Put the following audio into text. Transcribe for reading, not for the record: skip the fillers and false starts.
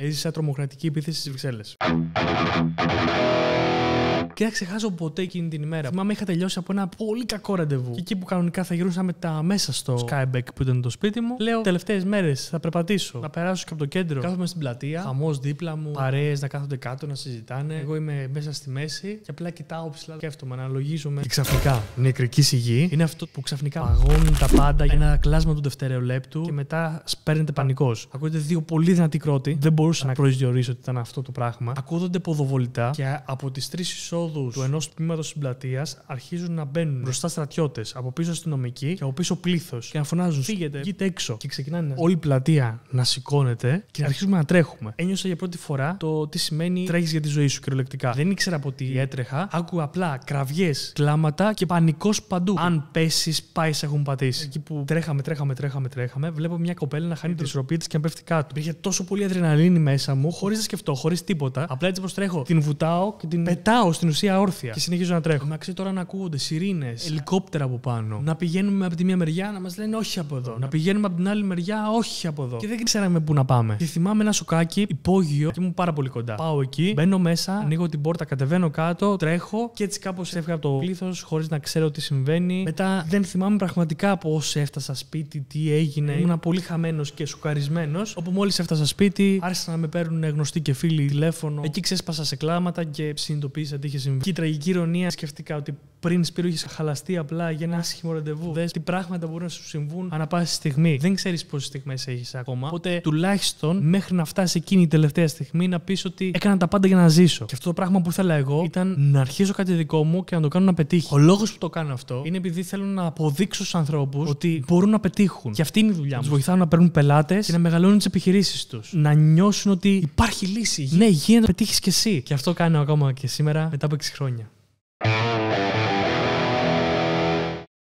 Έζησα τρομοκρατική επίθεση στις Βρυξέλλες. Και δεν ξεχάσω ποτέ εκείνη την ημέρα. Θυμάμαι, είχα τελειώσει από ένα πολύ κακό ραντεβού. Και εκεί που κανονικά θα γυρούσαμε τα μέσα στο Skyback που ήταν το σπίτι μου, λέω τελευταίες μέρες θα περπατήσω. Να περάσω και από το κέντρο. Κάθομαι στην πλατεία, χαμός δίπλα μου, παρέες να κάθονται κάτω να συζητάνε. Εγώ είμαι μέσα στη μέση και απλά κοιτάω ψηλά. Σκέφτομαι, αναλογίζομαι. Και ξαφνικά, νεκρική σιγή είναι αυτό που ξαφνικά παγώνουν τα πάντα για ένα κλάσμα του δευτερολέπτου και μετά σπέρνεται πανικός. Ακούγεται δύο πολύ δυνατοί κρότοι. Δεν μπορούσα να προσδιορίσω ότι ήταν αυτό το πράγμα. Ακούγονται ποδοβολητά και από τις τρεις εισόδους του ενός τμήματος της πλατείας αρχίζουν να μπαίνουν μπροστά στρατιώτες, από πίσω αστυνομικοί και από πίσω πλήθος. Και να φωνάζουν: φύγετε, βγείτε έξω. Και ξεκινάνε όλη η πλατεία να σηκώνεται και να αρχίζουμε να τρέχουμε. Ένιωσα για πρώτη φορά το τι σημαίνει τρέχεις για τη ζωή σου κυριολεκτικά. Δεν ήξερα από τι έτρεχα. Άκουγα απλά κραυγές, κλάματα και πανικός παντού. Αν πέσεις, πάει σε έχουν πατήσει. Εκεί που τρέχαμε, βλέπω μια κοπέλα να χάνει την ισορροπία της και να πέφτει κάτω. Υπήρχε τόσο πολύ αδρεναλίνη μέσα μου, χωρίς να σκεφτώ, χωρίς τίποτα. Απλά έτσι πως τρέχω, την βουτάω και την πετάω στην ουσία όρθια. Και συνεχίζω να τρέχω. Μαξί τώρα να ακούγονται σιρήνες, ελικόπτερα από πάνω. Να πηγαίνουμε από τη μία μεριά να μας λένε όχι από εδώ. Να πηγαίνουμε από την άλλη μεριά όχι από εδώ. Και δεν ξέραμε πού να πάμε. Και θυμάμαι ένα σοκάκι υπόγειο και ήμουν πάρα πολύ κοντά. Πάω εκεί, μπαίνω μέσα, ανοίγω την πόρτα, κατεβαίνω κάτω, τρέχω και έτσι κάπως έφυγα από το πλήθος χωρίς να ξέρω τι συμβαίνει. Μετά δεν θυμάμαι πραγματικά πώς έφτασα σπίτι, τι έγινε. Ήμουν πολύ χαμένος και σοκαρισμένος. Όπου μόλις έφτασα σπίτι, άρχισαν να με παίρνουν γνωστοί και φίλοι τηλέφωνο. Εκεί ξέσπασα σε κλάματα και συνειδητοποίησα τι είχε συμβεί. Και η τραγική ηρωνία σκεφτήκα ότι πριν Σπύρο είχε χαλαστεί απλά για ένα άσχημο ραντεβού. Δες τι πράγματα μπορούν να σου συμβούν ανά πάση στιγμή. Δεν ξέρεις πόσες στιγμές έχεις ακόμα. Οπότε τουλάχιστον μέχρι να φτάσει εκείνη η τελευταία στιγμή να πεις ότι έκανα τα πάντα για να ζήσω. Και αυτό το πράγμα που ήθελα εγώ ήταν να αρχίσω κάτι δικό μου και να το κάνω να πετύχει. Ο λόγος που το κάνω αυτό είναι επειδή θέλω να αποδείξω στους ανθρώπους ότι μπορούν να πετύχουν. Και αυτή είναι η δουλειά μου. Τους βοηθάω να παίρνουν πελάτες και να μεγαλώνουν τις επιχειρήσεις τους. Να νιώσουν ότι υπάρχει λύση. Ναι, γίνεται να πετύχεις κι εσύ. Και αυτό κάνω ακόμα και σήμερα μετά από 6 χρόνια.